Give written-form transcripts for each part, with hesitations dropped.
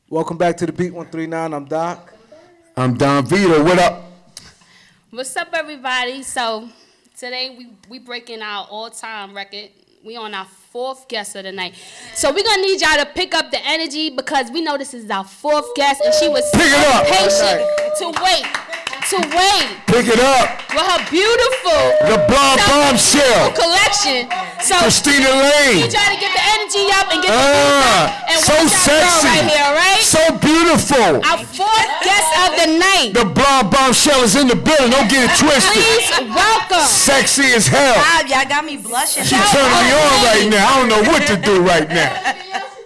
Welcome back to the Beat 139. I'm Doc. I'm Don Vito. What up? What's up, everybody? So today we breaking our all-time record. We on our fourth guest of the night. So we're going to need y'all to pick up the energy because we know this is our fourth guest, and she was so patient to wait. Pick it up. With her beautiful The Blonde Bombshell collection. So Christina Lane. We try to get the energy up and get the beat up. And so sexy. Right here, right? So beautiful. Our fourth guest of the night. The Blonde Bombshell is in the building. Don't get it twisted. Please welcome. Sexy as hell. Wow, y'all got me blushing. She turning me on right now. I don't know what to do right now.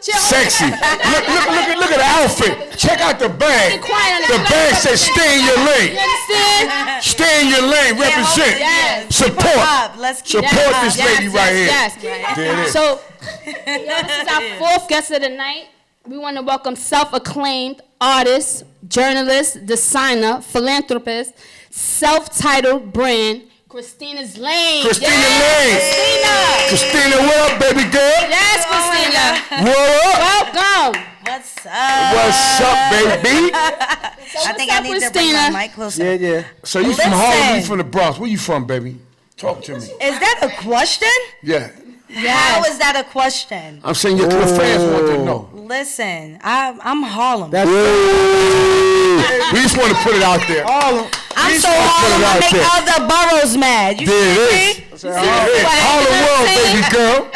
Sexy. Look at the outfit. Check out the bag. The bag says stay in your lane. You understand? Stay in your lane. Represent. Yes. Support. Let's keep Support this lady right here. Yes. There it is. So, this is our fourth guest of the night. We want to welcome self-acclaimed artist, journalist, designer, philanthropist, self-titled brand, Christina's Lane. Christina Lane. Christina, what up, baby girl? Yes, Christina. What up? Welcome. What's up? What's up, baby? I think I need to bring my mic closer. Yeah. So you from Harlem, you from the Bronx. Where you from, baby? Talk to me. Is that a question? Yeah. How is that a question? I'm saying your fans want to know. Listen, I'm Harlem. We just want to put it out there. Harlem. I'm so Harlem, I make other boroughs mad. You see? Harlem world, baby girl.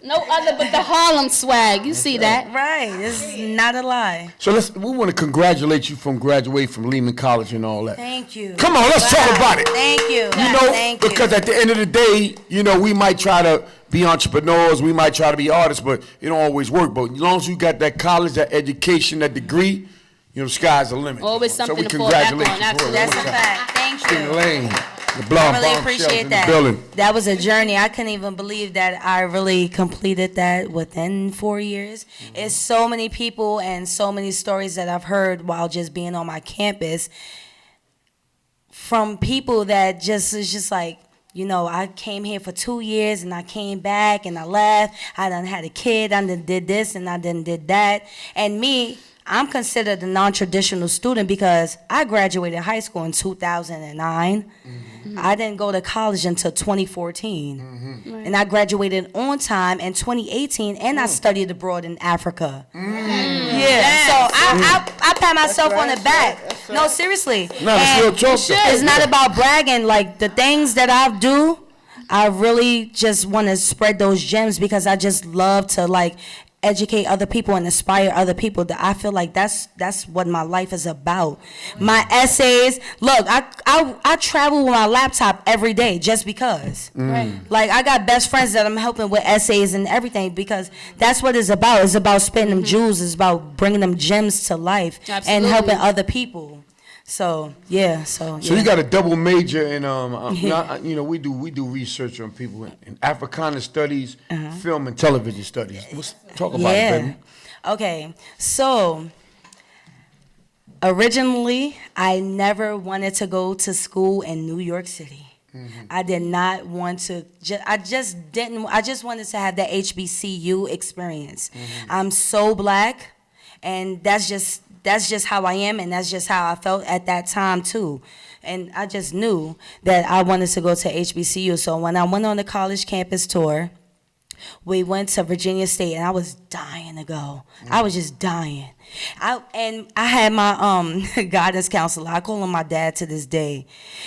No other but the Harlem swag. You see that? Right. It's not a lie. So we want to congratulate you from graduating from Lehman College and all that. Thank you. Come on, let's talk about it. Thank you. You know, Thank you. because at the end of the day, you know, we might try to be entrepreneurs, we might try to be artists, but it don't always work. But as long as you got that college, that education, that degree, you know, the sky's the limit. Always something so we to fall back on. congratulate you. That's a fact. Thank Christina you. Lane, the Blonde I really Bombshell appreciate in that. the building. That was a journey. I couldn't even believe that I really completed that within 4 years. It's so many people and so many stories that I've heard while just being on my campus from people that just is just like, you know, I came here for 2 years and I came back and I left. I done had a kid. I done did this and I done did that. And me, I'm considered a non-traditional student because I graduated high school in 2009. Mm-hmm. I didn't go to college until 2014. Mm-hmm. Right. And I graduated on time in 2018, and I studied abroad in Africa. Mm. Yeah, yes. So I pat myself on the back. Right. No, seriously. No, it's not about bragging. Like, the things that I do, I really just want to spread those gems because I just love to, like, educate other people and inspire other people. That I feel like that's what my life is about. My essays, look, I travel with my laptop every day just because. Right. Like, I got best friends that I'm helping with essays and everything because that's what it's about. It's about spitting them jewels. It's about bringing them gems to life. Absolutely. And helping other people. So yeah. So you got a double major in you know, we do research on people in Africana studies, film and television studies. Let's talk about it, baby. Okay, so originally I never wanted to go to school in New York City. Mm-hmm. I did not want to. I just wanted to have that HBCU experience. Mm-hmm. I'm so black, and that's just how I am, and that's just how I felt at that time too. And I just knew that I wanted to go to HBCU. So when I went on the college campus tour, we went to Virginia State, and I was dying to go. I was just dying. I had my guidance counselor. I call him my dad to this day.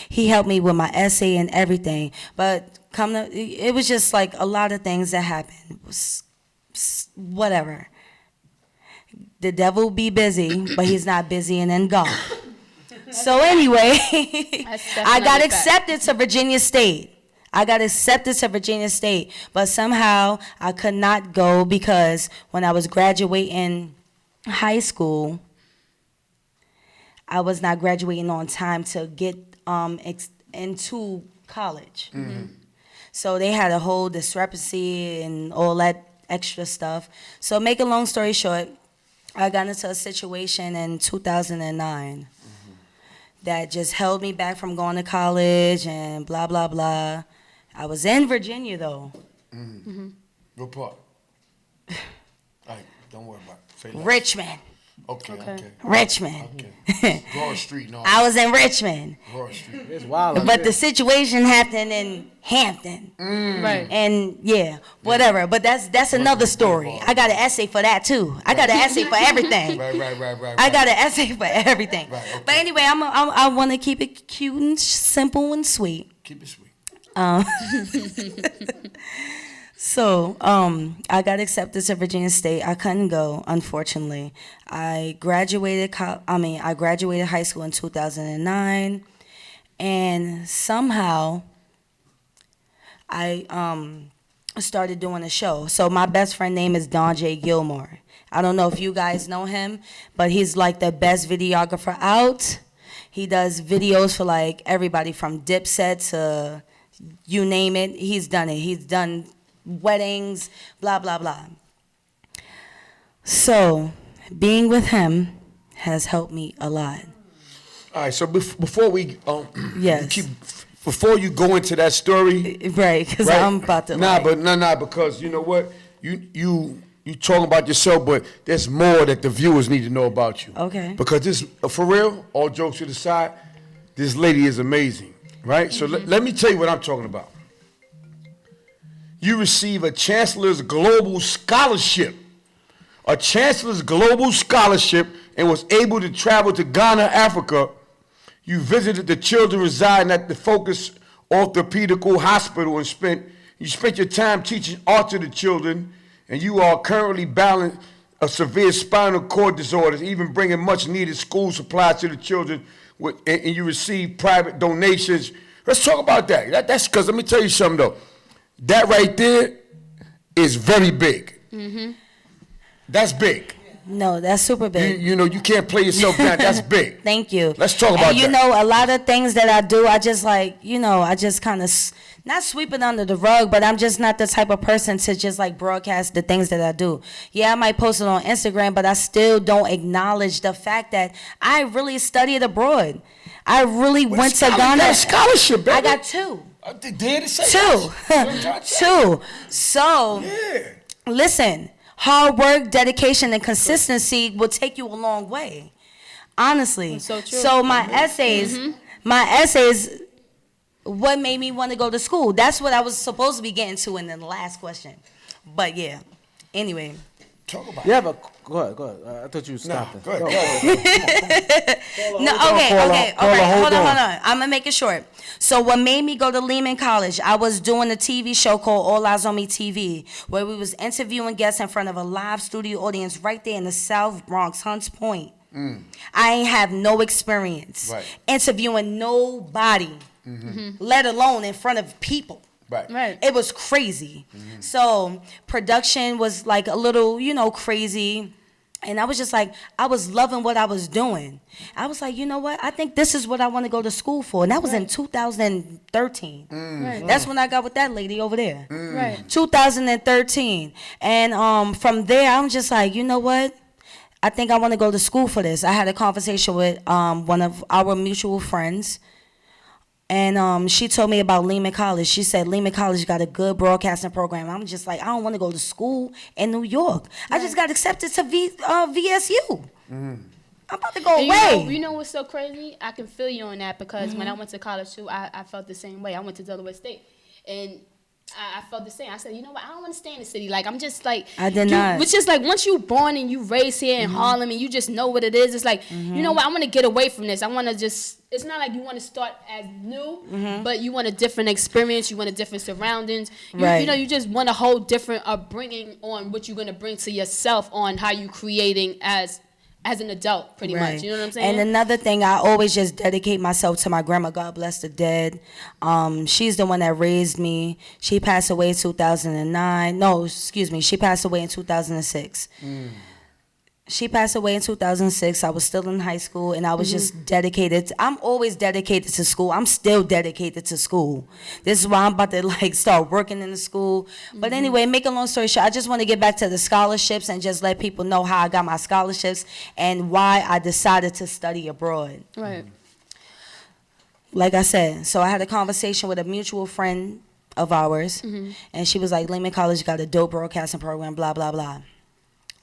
He helped me with my essay and everything. But it was just like a lot of things that happened. Whatever. The devil be busy, but he's not busy and in God. So anyway, I got accepted to Virginia State. But somehow I could not go because when I was graduating high school, I was not graduating on time to get into college. Mm-hmm. So they had a whole discrepancy and all that extra stuff. So make a long story short, I got into a situation in 2009 that just held me back from going to college and blah, blah, blah. I was in Virginia, though. What part? All right, don't worry about it. Say Richmond. Okay. Richmond. Broad Street and all I was in Richmond. Broad Street. It's wild. out But there. the situation happened in Hampton. Right. And yeah, whatever. But that's another story. I got an essay for that too. I got an essay for everything. Right. I got an essay for everything. Right, okay. But anyway, I want to keep it cute and simple and sweet. Keep it sweet. So, I got accepted to Virginia State. I couldn't go, unfortunately. I graduated high school in 2009, and somehow I started doing a show. So my best friend name is Don J. Gilmore. I don't know if you guys know him, but he's like the best videographer out. He does videos for like everybody from Dipset to you name it. He's done it. He's done weddings, blah, blah, blah. So being with him has helped me a lot. All right, so before we Yes. before you go into that story, Right, because right? I'm about to because you know what? You talking about yourself, but there's more that the viewers need to know about you. Okay. Because this, for real, all jokes to the side, this lady is amazing, right? So let me tell you what I'm talking about. You receive a Chancellor's Global Scholarship. A Chancellor's Global Scholarship, and was able to travel to Ghana, Africa. You visited the children residing at the Focus Orthopedical Hospital and you spent your time teaching art to the children, and you are currently battling a severe spinal cord disorder, even bringing much needed school supplies to the children, and you receive private donations. Let's talk about that. That's because, let me tell you something though. That right there is very big. Mm-hmm. That's big. No, that's super big. You know, you can't play yourself down. That's big. Thank you. Let's talk about and you that. know, a lot of things that I do, I just like, I just kind of not sweep it under the rug, but I'm just not the type of person to just like broadcast the things that I do. Yeah, I might post it on Instagram, but I still don't acknowledge the fact that I really studied abroad. I really went to Ghana. You got a scholarship, baby. I got two. Did it say Two. So, Yeah. listen, hard work, dedication, and consistency will take you a long way. Honestly. That's so true. So my essays, what made me want to go to school? That's what I was supposed to be getting to in the last question. But yeah. Anyway. Talk about You have a go ahead. I thought you were stopping. Go ahead. No, okay, all right, hold on. I'm gonna make it short. So what made me go to Lehman College, I was doing a TV show called All Eyes on Me TV, where we was interviewing guests in front of a live studio audience right there in the South Bronx, Hunts Point. I ain't have no experience interviewing nobody, let alone in front of people. Right. It was crazy. So production was like a little, crazy. And I was just like, I was loving what I was doing. I was like, you know what? I think this is what I want to go to school for. And that was in 2013. That's when I got with that lady over there. Right. 2013. And from there, I'm just like, you know what? I think I want to go to school for this. I had a conversation with one of our mutual friends. And she told me about Lehman College. She said Lehman College got a good broadcasting program. I'm just like, I don't want to go to school in New York. I just got accepted to VSU. I'm about to go And away. you know what's so crazy? I can feel you on that because when I went to college too, I felt the same way. I went to Delaware State, and I felt the same. I said, you know what? I don't want to stay in the city. Like, I'm just like, I did not. Which is like, once you born and you raised here in Harlem and you just know what it is, it's like, you know what? I want to get away from this. I want to just, it's not like you want to start as new, but you want a different experience. You want a different surroundings. You just want a whole different upbringing on what you're going to bring to yourself on how you creating as an adult, pretty much. You know what I'm saying? And another thing, I always just dedicate myself to my grandma. God bless the dead. She's the one that raised me. She passed away in 2009. No, excuse me. She passed away in 2006. She passed away in 2006. I was still in high school, and I was just dedicated. I'm always dedicated to school. I'm still dedicated to school. This is why I'm about to start working in the school. But anyway, make a long story short, I just want to get back to the scholarships and just let people know how I got my scholarships and why I decided to study abroad. Right. Like I said, so I had a conversation with a mutual friend of ours, and she was like, Lehman College got a dope broadcasting program, blah, blah, blah.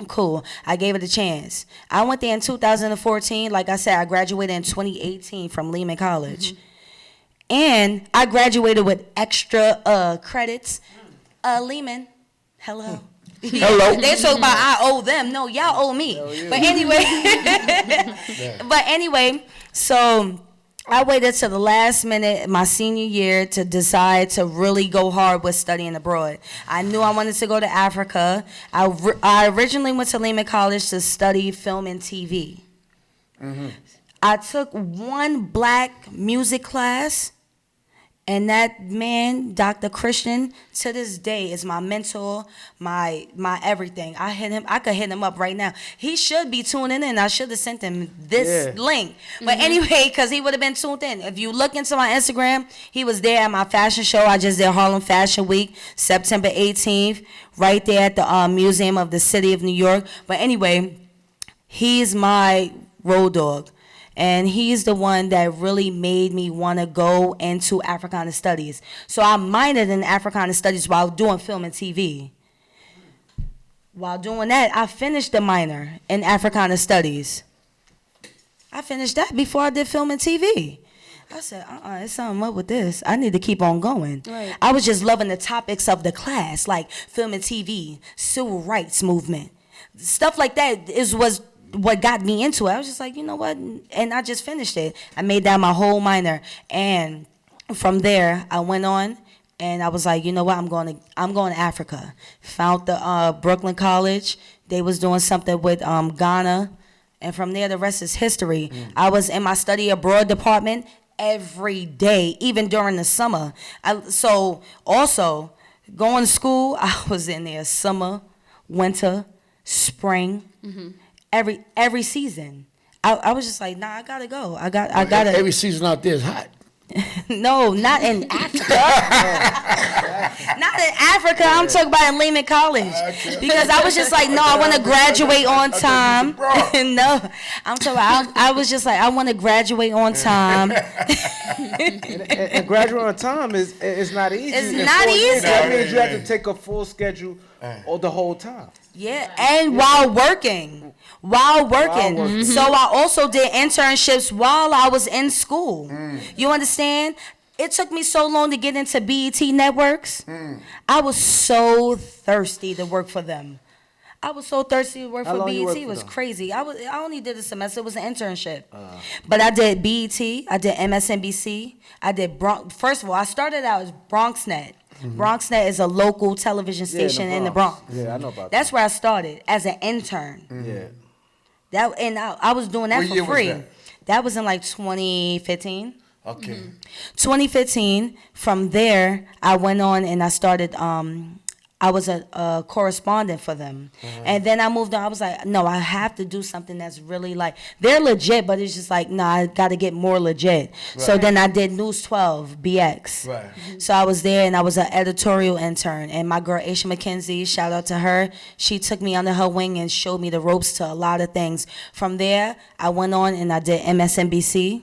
Cool. I gave it a chance. I went there in 2014. Like I said, I graduated in 2018 from Lehman College. And I graduated with extra credits. Lehman, hello. Hello. They talk about I owe them. No, y'all owe me. Yeah. But anyway, so I waited till the last minute, my senior year, to decide to really go hard with studying abroad. I knew I wanted to go to Africa. I originally went to Lehman College to study film and TV. I took one black music class, and that man, Dr. Christian, to this day is my mentor, my everything. I could hit him up right now. He should be tuning in. I should have sent him this link. But anyway, because he would have been tuned in. If you look into my Instagram, he was there at my fashion show. I just did Harlem Fashion Week, September 18th, right there at the Museum of the City of New York. But anyway, he's my road dog. And he's the one that really made me want to go into Africana Studies. So I minored in Africana Studies while doing film and TV. While doing that, I finished the minor in Africana Studies. I finished that before I did film and TV. I said, there's something up with this. I need to keep on going. Right. I was just loving the topics of the class, like film and TV, civil rights movement. Stuff like that was what got me into it. I was just like, you know what? And I just finished it. I made that my whole minor. And from there, I went on and I was like, you know what? I'm going to Africa. Found the Brooklyn College. They was doing something with Ghana. And from there, the rest is history. I was in my study abroad department every day, even during the summer. So also, going to school, I was in there summer, winter, spring, every season. I was just like, nah, I gotta go. I gotta. Every season out there is hot. No, not in Africa. Not in Africa. I'm talking about in Lehman College. Because I was just like, no, I want to graduate on time. No, I'm talking about, I was just like, I want to graduate on time. And graduate on time is not easy. It's In not 4 years, easy. That means you have to take a full schedule all the whole time. Yeah, and while working. So I also did internships while I was in school. You understand? It took me so long to get into BET networks. I was so thirsty to work for them. I was so thirsty to work How for long you BET. worked It for was them? crazy. I only did a semester. It was an internship. But I did BET. I did MSNBC. I did First of all, I started out as BronxNet. BronxNet is a local television station in the Bronx. Yeah, I know about That's where I started as an intern. Yeah. I was doing that What year for was free. that? That was in like 2015. Okay. 2015. From there, I went on and I started. I was a correspondent for them, and then I moved on. I was like, no, I have to do something that's really like they're legit, but it's just like, no, I got to get more legit. So then I did News 12 BX. Right. So I was there and I was an editorial intern. And my girl Aisha McKenzie, shout out to her, she took me under her wing and showed me the ropes to a lot of things. From there, I went on and I did MSNBC,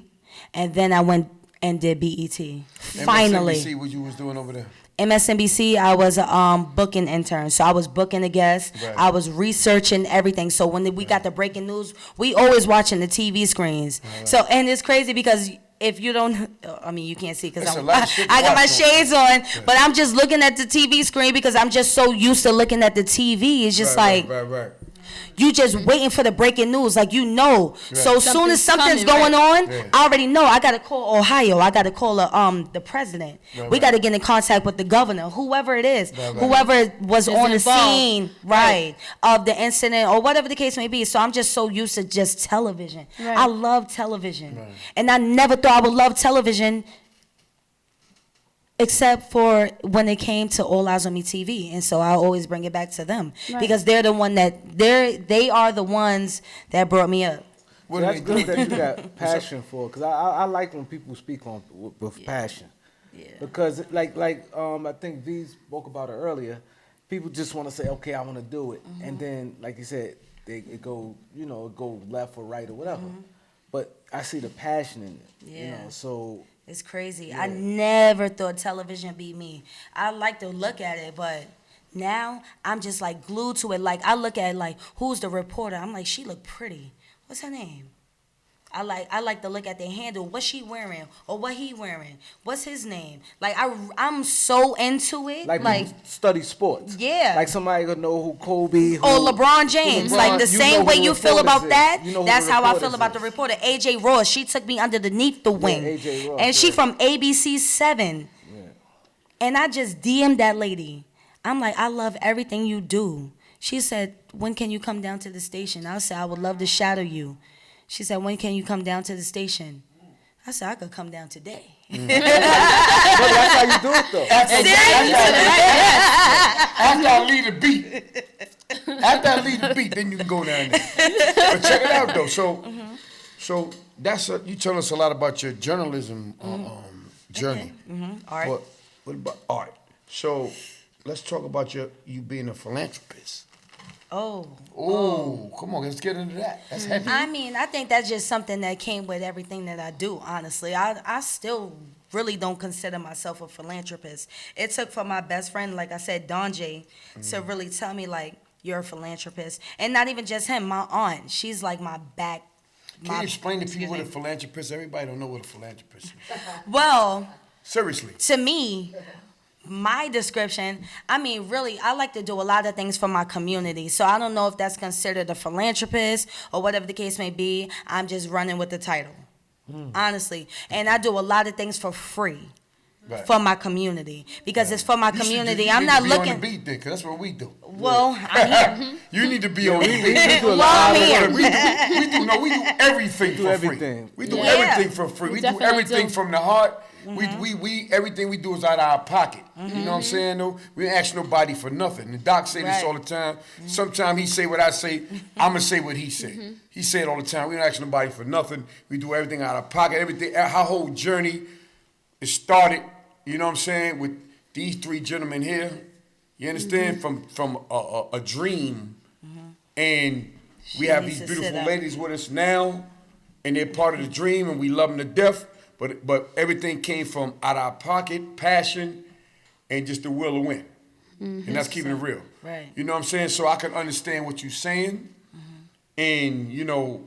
and then I went and did BET. Finally. MSNBC, what you was doing over there? MSNBC, I was a booking intern. So I was booking the guests. Right. I was researching everything. So when we got the breaking news, we always watching the TV screens. Right. So, and it's crazy because if you don't, I mean, you can't see because It's a lot of shit to I got my watch on. shades on, but I'm just looking at the TV screen because I'm just so used to looking at the TV. It's just like, Right. you just waiting for the breaking news, like you know. So soon as something's Something's going coming, on, right. I already know. I gotta call Ohio. I gotta call the president. We gotta get in contact with the governor, whoever it is, whoever was on the involved. scene, right, of the incident or whatever the case may be. So I'm just so used to just television. Right. I love television, and I never thought I would love television. Except for when it came to All Eyes on Me TV, and so I always bring it back to them because they're the one they are the ones that brought me up. What That's do they good do? that you got passion for, because I like when people speak on with passion. Yeah. Because like I think V spoke about it earlier. People just want to say, okay, I want to do it, and then like you said, it go left or right or whatever. But I see the passion in it. You Yeah. know, so. It's crazy. I never thought television be me. I like to look at it, but Now I'm just like glued to it. Like I look at it like, who's the reporter? I'm like, she look pretty. What's her name? I like to look at their handle. What's she wearing or what he wearing? What's his name? Like I'm so into it. Like people study sports. Yeah. Like somebody gonna know who Kobe. Or LeBron James. Like the you same know way who you the feel about reporters that, is. You know who that's the how I feel reporters about the is. reporter. AJ Ross. She took me underneath the wing. AJ Ross, and she yeah. from ABC 7. Yeah. And I just DM'd that lady. I'm like, I love everything you do. She said, when can you come down to the station? I said, I would love to shadow you. She said, when can you come down to the station? I said, I could come down today. But that's how you do it though. After I leave the beat, then you can go down there. But check it out though. So that's you telling us a lot about your journalism journey. Art. What about art? So let's talk about you being a philanthropist. Oh. Come on, let's get into that. That's heavy. I mean, I think that's just something that came with everything that I do, honestly. I still really don't consider myself a philanthropist. It took for my best friend, like I said, Don J, to really tell me, like, you're a philanthropist. And not even just him, my aunt. She's like my back. Can you explain to people what a philanthropist is? Everybody don't know what a philanthropist is. Well, Seriously. to me, my description, I mean, really, I like to do a lot of things for my community. So I don't know if that's considered a philanthropist or whatever the case may be. I'm just running with the title, honestly. And I do a lot of things for free for my community because it's for my community. I'm not looking. On the beat then, 'cause that's what we do. Well, I'm here. You need to be on the beat. Well, I'm here. We do everything for everything. free. We do Yeah. everything for free. We do definitely everything do. from the heart. We everything we do is out of our pocket. You know what I'm saying? Though we don't ask nobody for nothing. And Doc say this Right. all the time. Sometimes he say what I say. I'ma say what he say. He say it all the time. We don't ask nobody for nothing. We do everything out of pocket. Everything. Our whole journey is started. You know what I'm saying? With these three gentlemen here. You understand? From a dream, and we have needs these to sit beautiful up. ladies with us now, and they're part of the dream, and we love them to death. But everything came from out of our pocket, passion, and just the will to win. And that's keeping it real. Right. You know what I'm saying? So I can understand what you're saying, and you know,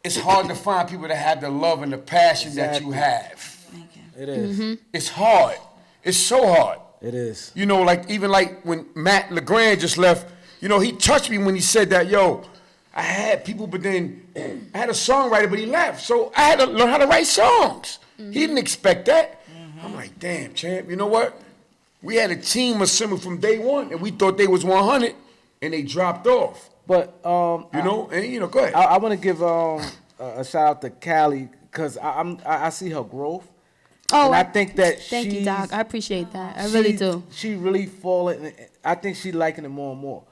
it's hard to find people that have the love and the passion that you have. Thank you. It is. It's hard. It's so hard. It is. You know, like even like when Matt LeGrand just left, you know, he touched me when he said that, yo, I had people, but then I had a songwriter, but he left. So I had to learn how to write songs. He didn't expect that. I'm like, damn, champ, you know what? We had a team assembled from day one, and we thought they was 100, and they dropped off. But You know, and you know, go ahead. I want to give a shout out to Callie because I see her growth. Oh, and I think that thank you, she's- Doc. I appreciate that. I really do. She really falling. I think she liking it more and more.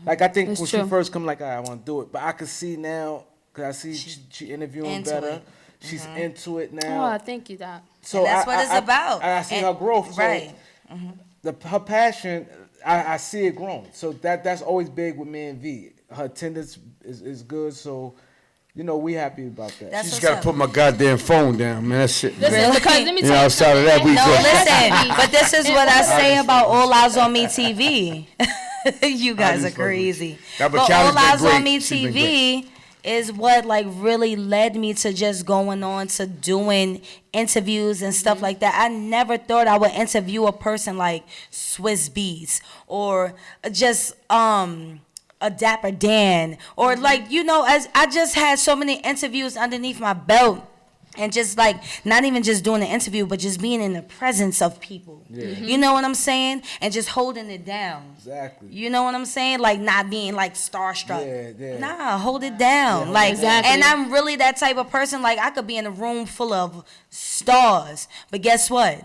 Like I think It's when true. she first come, like I want to do it, but I could see now because I see she interviewing into better. it. She's into it now. Oh, thank you, Doc. So And that's what it's about. I see And- her growth. So right. her passion, I see it growing. So that's always big with me and V. Her attendance is good. So, you know, we happy about that. That's She just what's got to up. put my goddamn phone down, man. That's it. Listen, because let me You tell know, you outside of that, something. we No, good. listen, but this is what I say about All Eyes on Me TV. You guys are just fucking with crazy. you. Nah, but But Callie's All been Eyes great. on Me She's been TV is what like really led me to just going on to doing interviews and stuff like that. I never thought I would interview a person like Swiss Beats or just a Dapper Dan or like, you know, as I just had so many interviews underneath my belt. And just like, not even just doing the interview, but just being in the presence of people. You know what I'm saying? And just holding it down. Exactly. You know what I'm saying? Like not being like starstruck. Yeah. Nah, hold it down. Like, Exactly. and I'm really that type of person. Like I could be in a room full of stars, but guess what?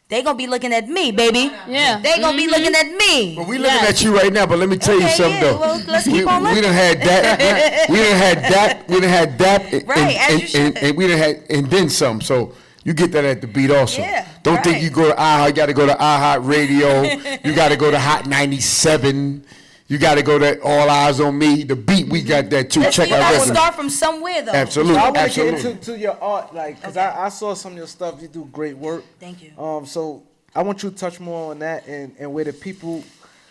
They gonna be looking at me, baby. Yeah. They gonna be looking at me. Well, we looking at you right now, but let me tell you Okay, something yeah, though. well, let's we, keep on we looking. done had that. We done had that. We done had that. And, Right, as you should. and we done had and then some. So you get that at the beat also. Yeah, Don't right. think you go to iHeart. You got to go to iHeart Radio. You got to go to Hot 97. You got to go to All Eyes on Me. The beat, we got that too. Listen, Check you our gotta record. start from somewhere though. Absolutely. So I want to Absolutely. get into your art, like, because I saw some of your stuff. You do great work. Thank you. So I want you to touch more on that and where the people,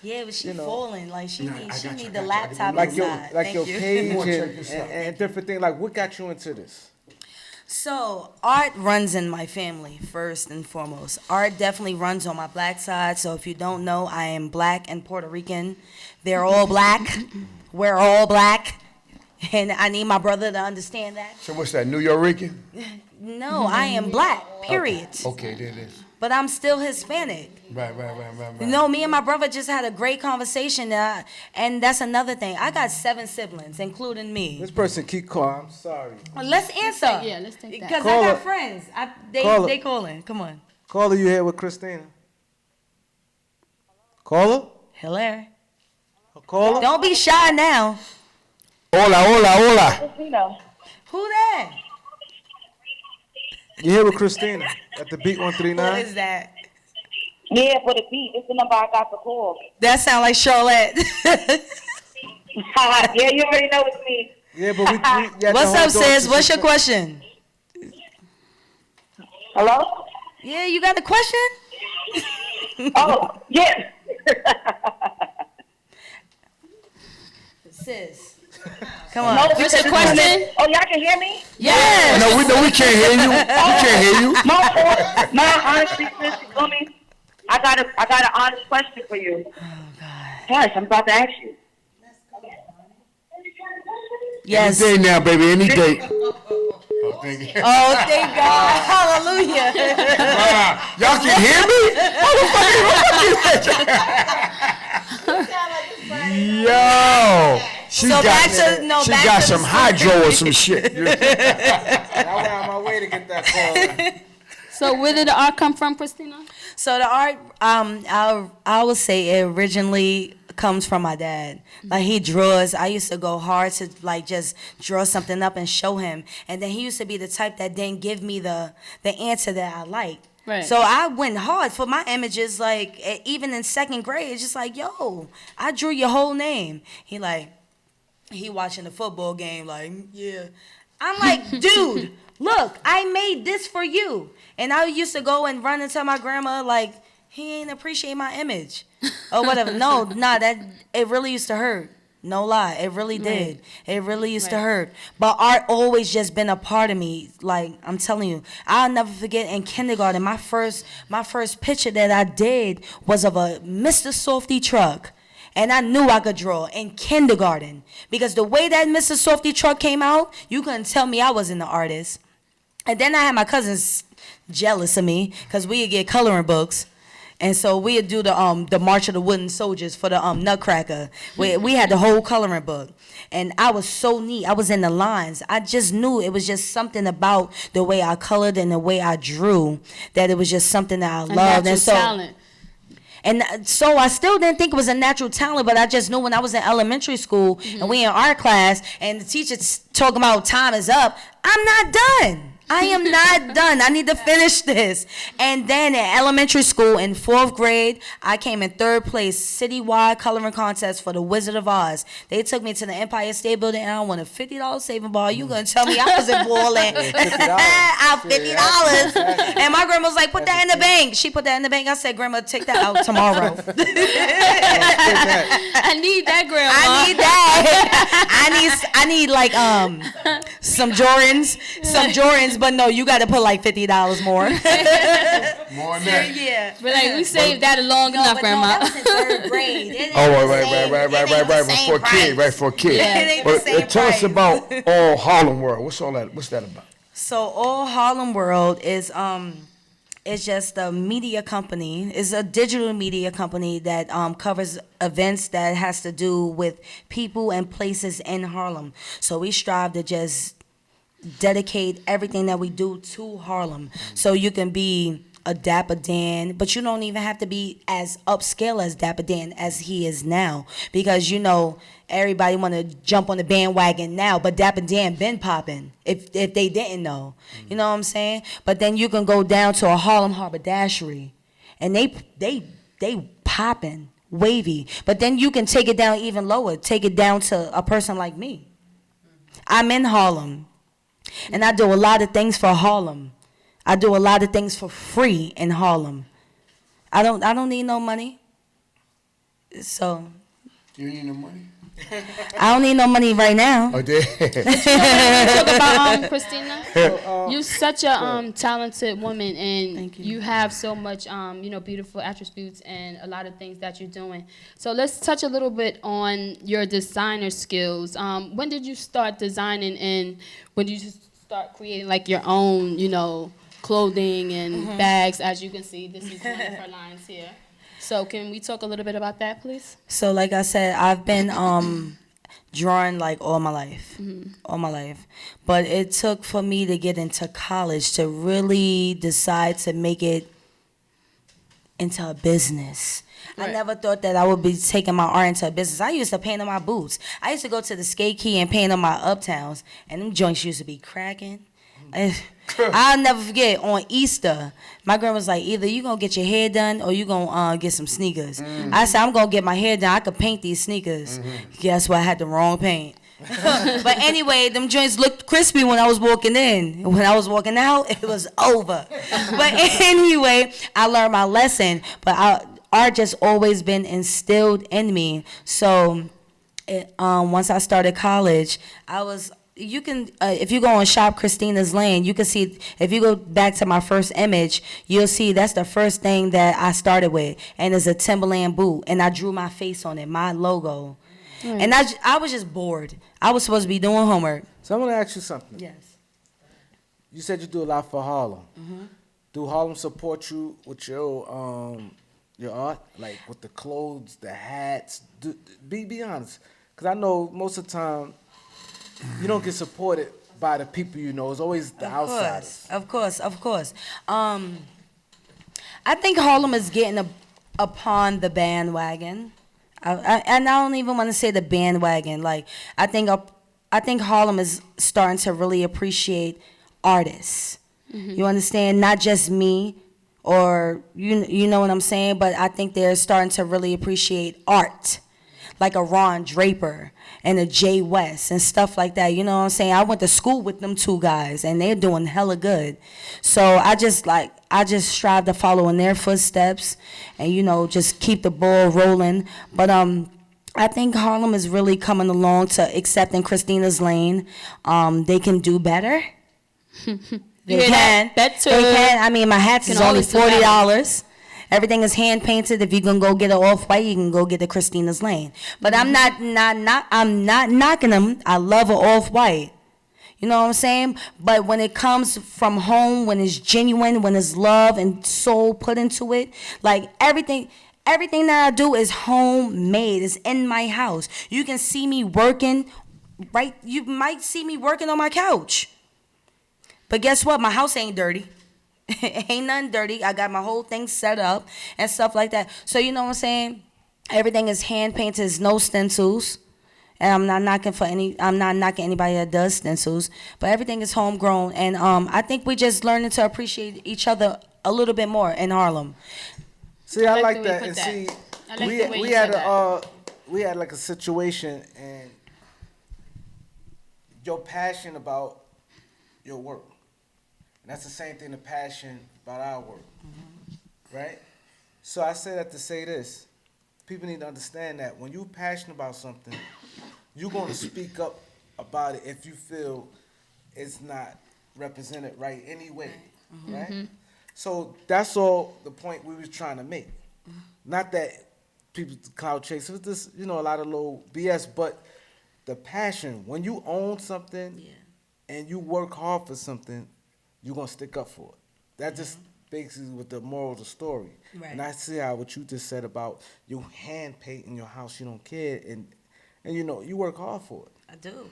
Yeah, but she You know. falling. Like, she Nah, I need got you, I the got you. laptop like your inside. like Thank your you. page wanna check and, this out. and different things. Like, what got you into this? So, art runs in my family, first and foremost. Art definitely runs on my black side. So, if you don't know, I am black and Puerto Rican. They're all black. We're all black. And I need my brother to understand that. So what's that, New Yorican? No, I am black, period. Okay, there it is. But I'm still Hispanic. Right. You know, me and my brother just had a great conversation. And that's another thing. I got 7 siblings, including me. This person keep calling. I'm sorry. Let's answer. Let's take that. Because I Call got her. friends. Call her. They calling. Come on. Caller, you here with Christina? Caller? Hello. Caller? Don't be shy now. Hola. Christina. Who that? You here with Christina at the Beat Who 139? is that? Yeah, for the beat. It's the number I got to call. That sound like Charlotte. Yeah, you already know it's me. Yeah, but we yeah, What's the whole up, door sis? to What's your success. question? Hello? Yeah, you got a question? Oh, yeah. Sis. Come on. No, What's because your it's question? coming- Oh, y'all can hear me? Yes. No, we can't hear you. We can't hear you. No, honestly, sis, you feel me? I got an honest question for you. Oh, God. Gosh, I'm about to ask you. Yes. Any day now, baby, any day. Oh, thank you. Oh, thank God. Hallelujah. Y'all can hear me? Yo, she So got, back to- no, she back got to some the hydro or some shit. I went on my way to get that call. So where did the art come from, Christina? So the art, I would say it originally comes from my dad. Like, he draws. I used to go hard to like just draw something up and show him, and then he used to be the type that didn't give me the answer that I liked. Right. So I went hard for my images. Like, even in second grade, it's just like, yo, I drew your whole name. He watching the football game, like, yeah. I'm like, dude, look, I made this for you. And I used to go and run and tell my grandma, like, he ain't appreciate my image or whatever. That it really used to hurt. No lie, it really did. It really used to hurt. But art always just been a part of me. Like, I'm telling you, I'll never forget in kindergarten, my first picture that I did was of a Mr. Softy truck. And I knew I could draw in kindergarten. Because the way that Mr. Softy truck came out, you couldn't tell me I wasn't an artist. And then I had my cousins jealous of me because we'd get coloring books. And so we'd do the March of the Wooden Soldiers for the Nutcracker. We had the whole coloring book. And I was so neat. I was in the lines. I just knew it was just something about the way I colored and the way I drew that it was just something that I loved. Natural And so, talent. and so I still didn't think it was a natural talent, but I just knew when I was in elementary school and we in art class and the teacher's talking about time is up, I'm not done. I am not done. I need to finish this. And then in elementary school in 4th grade, I came in 3rd place citywide coloring contest for the Wizard of Oz. They took me to the Empire State Building and I won a $50 saving bar. You gonna tell me I wasn't balling? $50. And my grandma was like, put that in the bank. She put that in the bank. I said, Grandma, take that out tomorrow. I need that, grandma. I need that. I need like some Jordans, but no, you got to put like $50 more. More than that. Yeah. But like we saved that long enough, grandma. that was in 3rd grade. It ain't Oh, the right, same- right, it ain't the same for a kid, price. right, for a kid. Yeah. It ain't the But same tell us price. about All Harlem World. What's all that? What's that about? So All Harlem World is it's just a media company. It's a digital media company that covers events that has to do with people and places in Harlem. So we strive to just dedicate everything that we do to Harlem. So you can be a Dapper Dan, but you don't even have to be as upscale as Dapper Dan as he is now, because you know everybody want to jump on the bandwagon now, but Dapper Dan been popping if they didn't know. You know what I'm saying? But then you can go down to a Harlem Haberdashery and they popping wavy, but then you can take it down even lower, take it down to a person like me. I'm in Harlem. And I do a lot of things for Harlem. I do a lot of things for free in Harlem. I don't need no money. So You need no money? I don't need no money right now. Oh, there. Talk about Christina. So, You're such a talented woman, and Thank you. you have so much beautiful attributes and a lot of things that you're doing. So let's touch a little bit on your designer skills. When did you start designing, and when did you start creating like your own clothing and bags? As you can see, this is one of her lines here. So can we talk a little bit about that, please? So like I said, I've been drawing like all my life. But it took for me to get into college to really decide to make it into a business. I Right. never thought that I would be taking my art into a business. I used to paint on my boots. I used to go to the skate key and paint on my uptowns, and them joints used to be cracking. I'll never forget, on Easter, my grandma was like, either you gonna get your hair done or you gonna get some sneakers. I said, I'm gonna get my hair done. I could paint these sneakers. Guess what? I had the wrong paint. But anyway, them joints looked crispy when I was walking in. When I was walking out, it was over. But anyway, I learned my lesson. But art just always been instilled in me. So once I started college, you can, if you go on Shop Christina's Lane, you can see, if you go back to my first image, you'll see that's the first thing that I started with. And it's a Timberland boot. And I drew my face on it, my logo. And I was just bored. I was supposed to be doing homework. So I'm gonna ask you something. Yes. You said you do a lot for Harlem. Do Harlem support you with your art, like with the clothes, the hats? Be honest, because I know most of the time you don't get supported by the people you know. It's always the outsiders. Of course. I think Harlem is getting upon the bandwagon. And I don't even want to say the bandwagon. Like I think Harlem is starting to really appreciate artists. You understand? Not just me, or you know what I'm saying. But I think they're starting to really appreciate art, like a Ron Draper and a Jay West and stuff like that. You know what I'm saying? I went to school with them two guys, and they're doing hella good. So I just strive to follow in their footsteps and, just keep the ball rolling. But I think Harlem is really coming along to accepting Christina's lane. They can do better. They hear can. that? Better. They can. I mean, my hats Can is only always do better. $40. Everything is hand painted. If you can go get an off-white, you can go get the Christina's Lane. But I'm not knocking them. I love an off-white. You know what I'm saying? But when it comes from home, when it's genuine, when it's love and soul put into it, like everything that I do is homemade. It's in my house. You can see me working, right? You might see me working on my couch. But guess what? My house ain't dirty. Ain't nothing dirty. I got my whole thing set up and stuff like that. So you know what I'm saying? Everything is hand painted. There's no stencils. And I'm not knocking anybody that does stencils. But everything is homegrown. And I think we just learning to appreciate each other a little bit more in Harlem. See, I like like the way that. you And put see, that. I like the way you said we had like a situation, and your passion about your work. And that's the same thing, the passion about our work, right? So I say that to say this. People need to understand that when you're passionate about something, you're going to speak up about it if you feel it's not represented right anyway, right? So that's all the point we was trying to make. Not that people cloud chase, it was just, a lot of little BS, but the passion, when you own something and you work hard for something, you're going to stick up for it. That just basically what the moral of the story. Right. And I see how what you just said about you hand painting your house, you don't care, and you work hard for it. I do.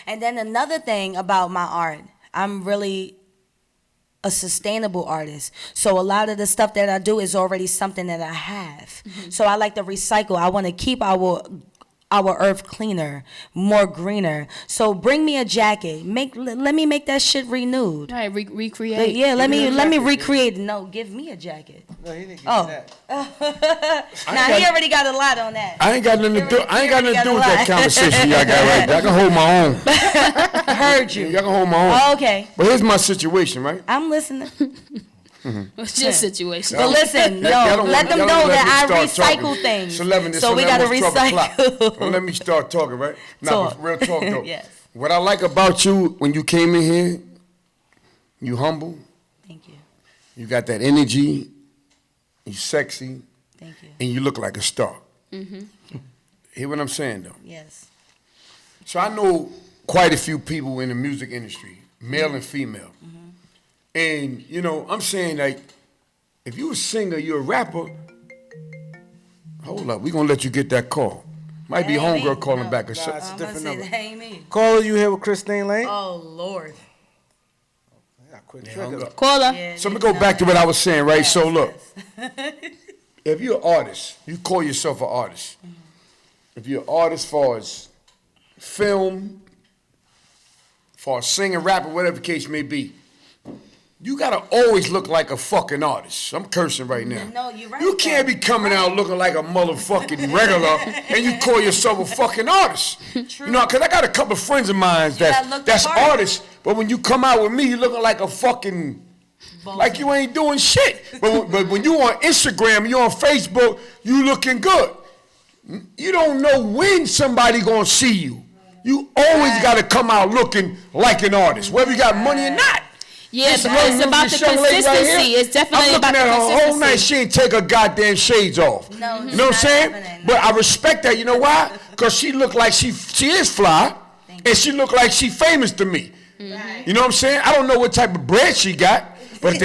And then another thing about my art, I'm really a sustainable artist. So a lot of the stuff that I do is already something that I have. So I like to recycle. I want to keep our earth cleaner, more greener. So bring me a jacket. Let me make that shit renewed. Right, recreate. Yeah, let me jacket, recreate. No, give me a jacket. No, he didn't give Oh. me that. Now he already got a lot on that. I ain't got nothing to do. I ain't got nothing to do with that Got a lot. conversation y'all got right there. I can hold my own. Heard you. Y'all can hold my own. Oh, okay. But here's my situation, right? I'm listening. What's your situation? But listen, let them know that I recycle things. So we gotta recycle. Don't let me start talking, right? Nah, but real talk though. Yes. What I like about you when you came in here, you humble. Thank you. You got that energy. You sexy. Thank you. And you look like a star. Hear what I'm saying though? Yes. So I know quite a few people in the music industry, male and female. And, you know, I'm saying, like, if you a singer, you're a rapper, hold up, we gonna let you get that call. Might be homegirl calling back or Nah, something. it's a I'm different gonna say number. that ain't me. Caller, you here with Christine Lane? Oh Lord. I got quick Yeah, trigger. hung up. Caller. Yeah, So I'm gonna go back to what I was saying, right? Yes, So look, yes. if you're an artist, you call yourself an artist. If you're an artist for as film, for singing, rapping, whatever the case may be, you gotta always look like a fucking artist. I'm cursing right now. No, you're right, You can't be coming out looking like a motherfucking regular and you call yourself a fucking artist. True. You know, cause I got a couple of friends of mine gotta look the that's part. artists, but when you come out with me, you looking like a fucking like you ain't doing shit. But when you on Instagram, you on Facebook, you looking good. You don't know when somebody gonna see you. You always gotta come out looking like an artist, whether you got money or not. Yeah, This but it's young about the young lady right consistency. here, It's definitely I'm about looking the at her whole night. consistency. She ain't take her goddamn shades off. No, you know what I'm not saying? happening. But I respect that. You know why? Because she look like she is fly, and she look like she famous to me. You know what I'm saying? I don't know what type of bread she got, but at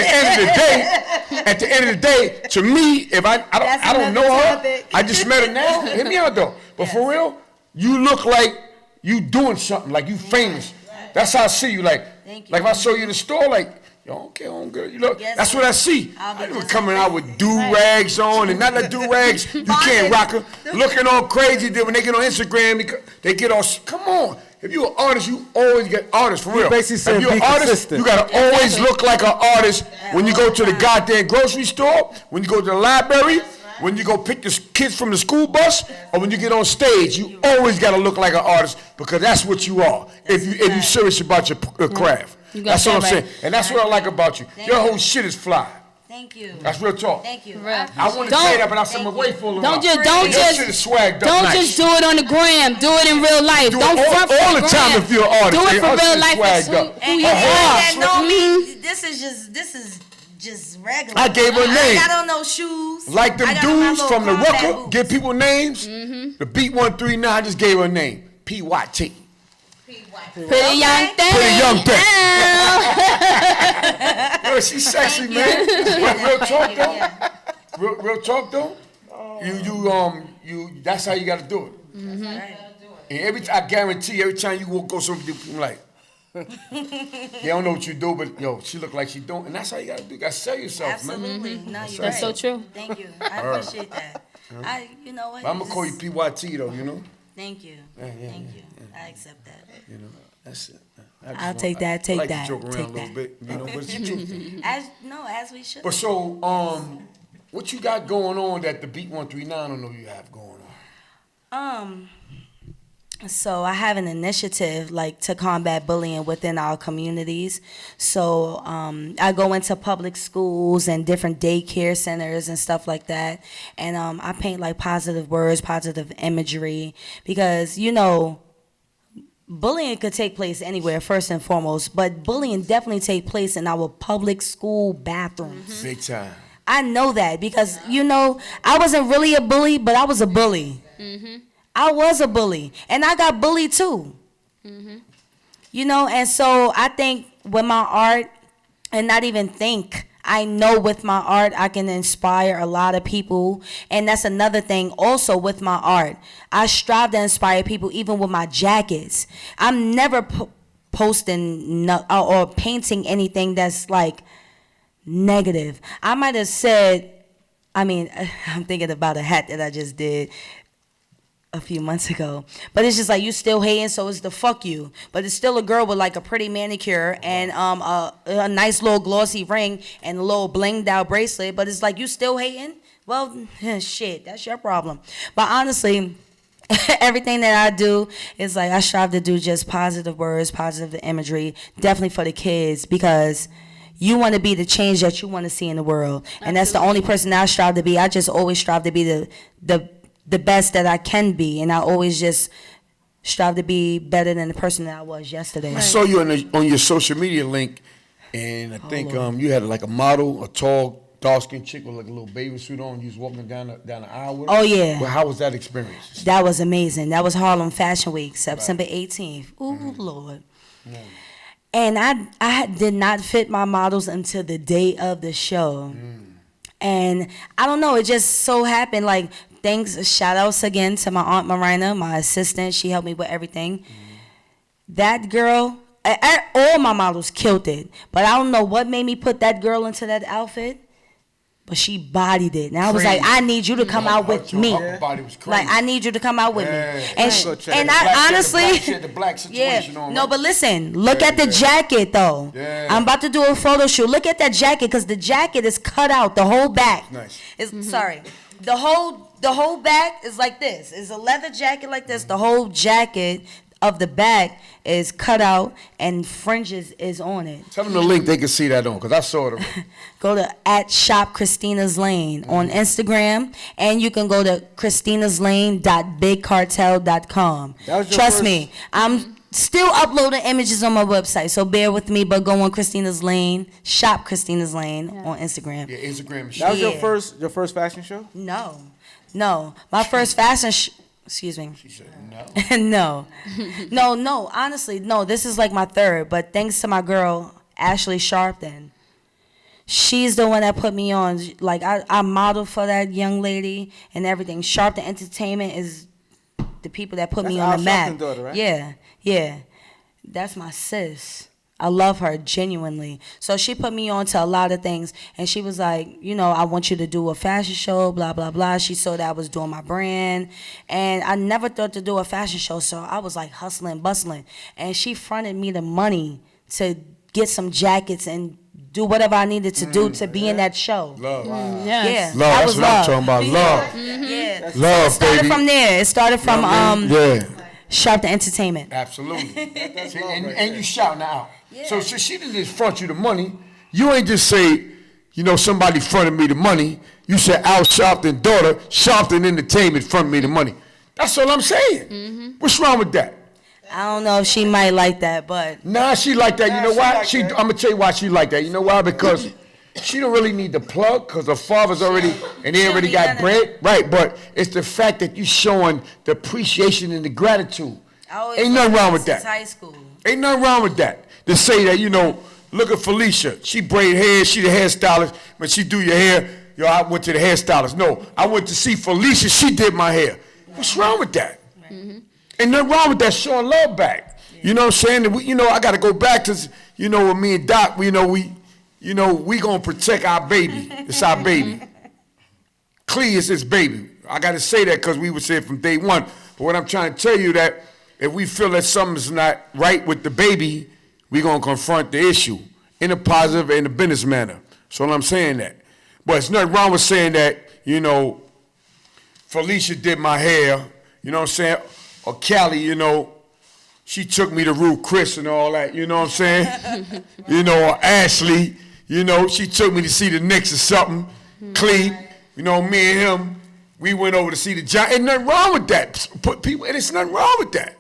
the end of the day, to me, if I don't know another her, topic. I just met her now. Hit me out though. But for real, you look like you doing something, like you famous. That's how I see you. Like Thank you. if I saw you in the store, like. Yo, okay, homegirl, you look. Yes, that's sir. what I see. I'll be I was just coming like out with do-rags on, and not the do-rags, you can't rock her. Looking all crazy, then when they get on Instagram, they get all, come on. If you're an artist, you always get artists, for real. basically saying if you're be an artist, consistent. you gotta always look like an artist when you go to the goddamn grocery store, when you go to the library, when you go pick the kids from the school bus, or when you get on stage, you always gotta look like an artist because that's what you are. If you're serious about your craft. You got That's what I'm that saying. right. And that's what I like about you. Your whole shit is fly. Thank you. That's real talk. Thank you. Real. I want to Don't- say that, but I said I'm away for a little Don't while. just, Your shit is swagged up don't nice. just do it on the gram. Do it in real life. Do it Don't all- front for all the the time gram. if you're an artist. Do it Hey, for her real shit life. swagged That's up. who And you Her you hair are. that know Mhm. me, this is just regular. I gave her a name. I got on no shoes. Like them I got on my dudes little from the combat Rucker, boots. give people names. The Beat 139, I just gave her a name. PYT. Pretty young thing. Pretty young thing. Ow. Yo, she's sexy, man. But real talk though. Real talk though. You that's how you gotta do it. And I guarantee every time you go somewhere, I'm like, they don't know what you do, but yo, she look like she don't, and that's how you gotta do. You gotta sell yourself, man. Absolutely. No, you're That's so right. true. Thank you. I appreciate that. You know what? I'm gonna call you PYT though, you know. Thank you. Yeah. Thank you. I accept that. You know, that's it. I'll take that, take I like that, to joke around take a little that. bit, you know, but it's the truth. As we should. But so, what you got going on that the Beat 139 don't know you have going on? So I have an initiative like to combat bullying within our communities. So I go into public schools and different daycare centers and stuff like that, and I paint like positive words, positive imagery, because bullying could take place anywhere first and foremost, but bullying definitely take place in our public school bathrooms. Big time. I know that because I wasn't really a bully, but I was a bully. I was a bully, and I got bullied too. And so I think with my art, and not even think, I know with my art I can inspire a lot of people, and that's another thing also with my art. I strive to inspire people even with my jackets. I'm never posting or painting anything that's like negative. I might have said, I'm thinking about a hat that I just did a few months ago, but it's just like, you still hating, so it's the fuck you, but it's still a girl with like a pretty manicure and a nice little glossy ring and a little blinged out bracelet, but it's like, you still hating? Well, shit, that's your problem. But honestly, everything that I do is like, I strive to do just positive words, positive imagery, definitely for the kids, because you want to be the change that you want to see in the world. And that's the only person I strive to be. I just always strive to be the best that I can be. And I always just strive to be better than the person that I was yesterday. I saw you on your social media link, and I think you had like a model, a tall, dark-skinned chick with like a little baby suit on. You was walking down the aisle with her. Oh, yeah. Well, how was that experience? That was amazing. That was Harlem Fashion Week, September 18th. Ooh, Lord. Yeah. And I did not fit my models until the day of the show. And I don't know, it just so happened, like, thanks, shout outs again to my Aunt Marina, my assistant. She helped me with everything. That girl, all my models killed it. But I don't know what made me put that girl into that outfit. But she bodied it. And I was like, I need you to come out with me. Her body was crazy. Like, I need you to come out with me. And, And I honestly, she had the black situation on. no, right? but listen, look at the jacket though. Yeah. I'm about to do a photo shoot. Look at that jacket, because the jacket is cut out, the whole back. Nice. Sorry, the whole back is like this. It's a leather jacket like this. The whole jacket of the back is cut out and fringes is on it. Tell them the link they can see that on, because I saw it already. Go to @Shop Christina's Lane on Instagram, and you can go to christinaslane.bigcartel.com. Trust me, I'm still uploading images on my website, so bear with me, but go on Christina's Lane, Shop Christina's Lane on Instagram. Yeah, Instagram. That was Yeah. your first fashion show? No, my first fashion excuse me. She said no. No, honestly, no, this is like my third, but thanks to my girl, Ashley Sharpton. She's the one that put me on. Like, I modeled for that young lady and everything. Sharpton Entertainment is the people that put me on Al the map. Sharpton's daughter, right? Yeah. That's my sis. I love her genuinely. So she put me on to a lot of things. And she was like, I want you to do a fashion show, blah, blah, blah. She saw that I was doing my brand. And I never thought to do a fashion show. So I was like hustling, bustling. And she fronted me the money to get some jackets and do whatever I needed to do to be in that show. Love. Yes. Yeah, Love, that that's was what I'm love. talking about. Love. Yeah. Love, It started baby. from there. It started from Yeah. Sharpton Entertainment. Absolutely. See, and you shouting out. So she didn't just front you the money. You ain't just say, somebody fronted me the money. You said Al Sharpton daughter, Sharpton Entertainment fronted me the money. That's all I'm saying. What's wrong with that? I don't know if she might like that, but Nah, she like that. You know she why? like that. I'm gonna tell you why she like that. You know why? Because she don't really need the plug, because her father's already, and they already got bread. Right, but it's the fact that you showing the appreciation and the gratitude. Ain't nothing wrong with since that. high school. Ain't nothing wrong with that. To say that, look at Felicia. She braid hair, she the hairstylist. When she do your hair, I went to the hairstylist. No, I went to see Felicia, she did my hair. What's wrong with that? Ain't nothing wrong with that, showing love back. You know what I'm saying? And we, I got to go back to, with me and Doc, we going to protect our baby. It's our baby. Clee is his baby. I got to say that because we were saying from day one. But what I'm trying to tell you that if we feel that something's not right with the baby, we going to confront the issue in a positive and a business manner. So I'm saying that. But it's nothing wrong with saying that, Felicia did my hair, you know what I'm saying? Or Callie, she took me to Ruth Chris and all that, you know what I'm saying? Or Ashley, she took me to see the Knicks or something. Clee, me and him, we went over to see the Giants. Ain't nothing wrong with that. Put people, and it's nothing wrong with that.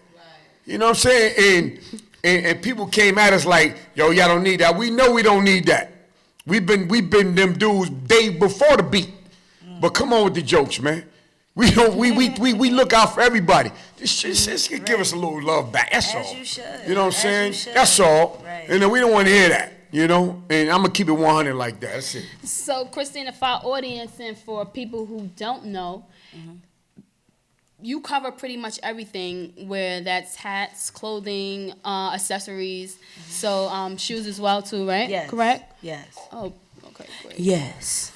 You know what I'm saying? And people came at us like, yo, y'all don't need that. We know we don't need that. We've been them dudes day before the beat. But come on with the jokes, man. We look out for everybody. Just give us a little love back. That's all. As you should. You know what I'm As saying? you should. That's all. Right. And then we don't want to hear that. And I'm gonna keep it 100 like that. That's it. So, Christina, for our audience and for people who don't know, you cover pretty much everything, where that's hats, clothing, accessories, so shoes as well too, right? Yes. Correct? Yes. Oh, okay, great. Yes.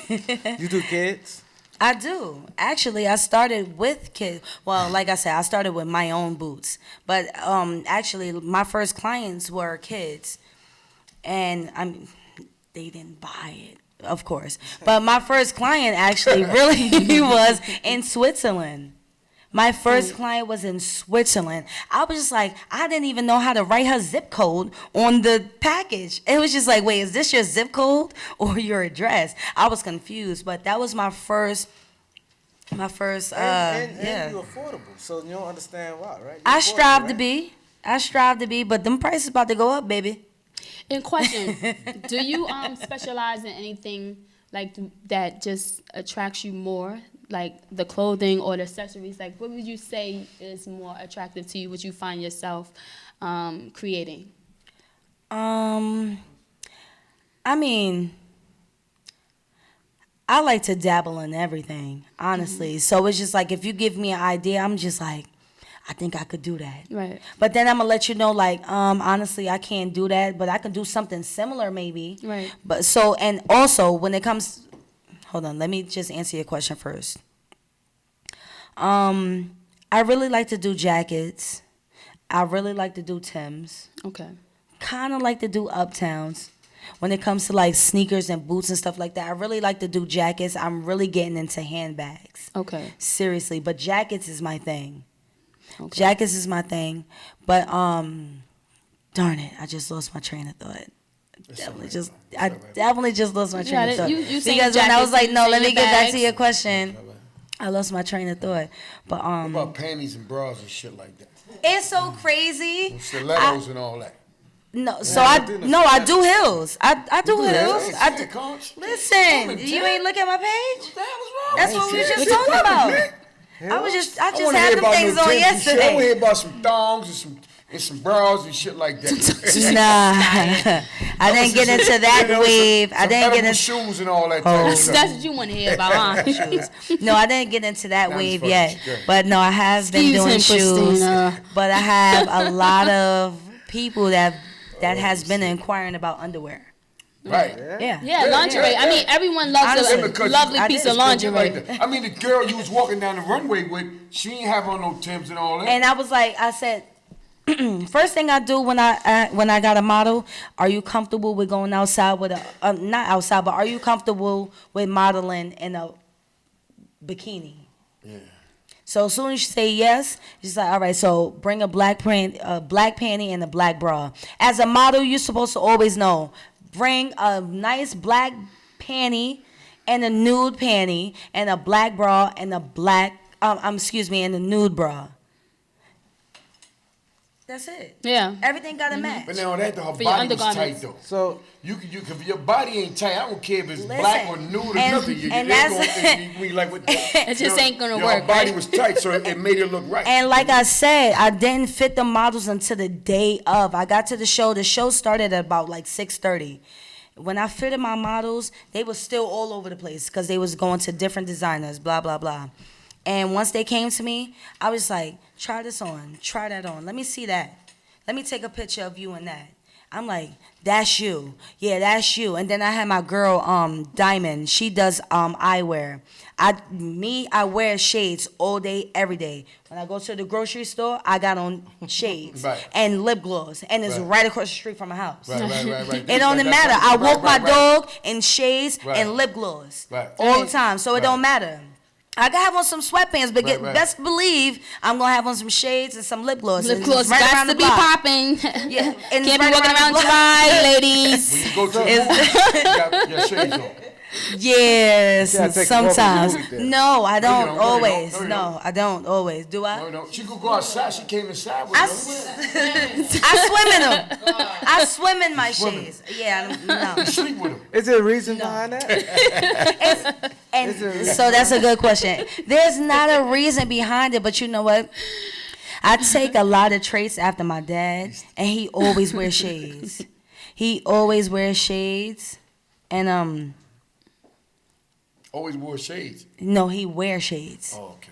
You do kids? I do. Actually, I started with kids. Well, like I said, I started with my own boots. But actually, my first clients were kids. And they didn't buy it, of course. But my first client actually really was in Switzerland. My first client was in Switzerland. I was just like, I didn't even know how to write her zip code on the package. It was just like, wait, is this your zip code or your address? I was confused, but that was my first, And yeah. you're affordable, so you don't understand why, right? You're I affordable, strive to right? be. I strive to be, but them prices about to go up, baby. In question, do you specialize in anything like that just attracts you more, like the clothing or the accessories? Like, what would you say is more attractive to you? What you find yourself creating? I mean, I like to dabble in everything, honestly. So it's just like if you give me an idea, I'm just like, I think I could do that. Right. But then I'm gonna let you know, like, honestly, I can't do that, but I can do something similar maybe. Right. But so, and also when it comes, hold on, let me just answer your question first. I really like to do jackets. I really like to do Timbs. Okay. Kind of like to do Uptowns. When it comes to like sneakers and boots and stuff like that, I really like to do jackets. I'm really getting into handbags. Okay. Seriously, but jackets is my thing. Okay. Jackets is my thing. But darn it, I just lost my train of thought. I definitely just lost my train of thought. You saying because when I was jackets, like, you no, saying let me your get back to bags. your question. I lost my train of thought. But What about panties and bras and shit like that? it's so crazy. And stilettos and all that. No, so I do heels. I do heels. I do. Coach. Listen, you ain't look at my page. What the hell is wrong? That's what we was just talking about. I just wanna had hear them about things no on Timbs and shit. I want to yesterday. hear about some thongs and some bras and shit like that. Nah, I didn't get into that wave. I didn't get into. shoes and all that type of That's stuff. what you want to hear about, huh? No, I didn't get into that That was wave funny. yet. Good. But no, I have been Excuse doing him, shoes. Christina. But I have a lot of people that has been inquiring about underwear. Right. Yeah. Yeah, lingerie. I mean, everyone loves Honestly, a because lovely I piece did. of Like lingerie. that. I mean, the girl you was walking down the runway with, she ain't have on no Timbs and all that. And I was like, I said, first thing I do when I got a model, are you comfortable with going outside with a not outside, but are you comfortable with modeling in a bikini? Yeah. So as soon as you say yes, she's like, all right, so bring a black panty and a black bra. As a model, you're supposed to always know, bring a nice black panty and a nude panty and a black bra and a and a nude bra. That's it. Yeah. Everything got to match. But now that her For your body was tight undergarments. though. So You if your body ain't tight, I don't care if it's Listen, black or nude or and- nothing. You, and they that's- gonna think we like what It just ain't gonna Her work, body right? was tight, so it made it look right. And like I said, I didn't fit the models until the day of. I got to the show. The show started at about like 6:30. When I fitted my models, they were still all over the place because they was going to different designers, blah, blah, blah. And once they came to me, I was like, try this on, try that on. Let me see that. Let me take a picture of you in that. I'm like, that's you. Yeah, that's you. And then I had my girl, Diamond. She does eyewear. I wear shades all day, every day. When I go to the grocery store, I got on shades Right. and lip gloss, and it's Right. right across the street from my house. Right. It don't matter. I walk my dog in shades Right. and lip gloss Right. all the time, so it don't Right. matter. I can have on some sweatpants, but Right. best believe I'm gonna have on some shades and some lip gloss. Lip And gloss it's right got around to the be block. popping. Yeah, and Can't it's be right walking around around the block. dry, When ladies. you go to you got your shades on. Yes, Yeah, take them off sometimes. and move it there. No, I No, you don't don't. always. No, you No, don't. I don't always. Do I? No, she could go outside. She came inside with I, us. I swim in them. I swim in my shades. Yeah, no. Sleep with them. is there a reason behind that? And Is there- so that's a good question. There's not a reason behind it, but you know what? I take a lot of traits after my dad, and he always wears shades. He always wears shades, and Always wore shades. no, he wears shades. Oh, okay.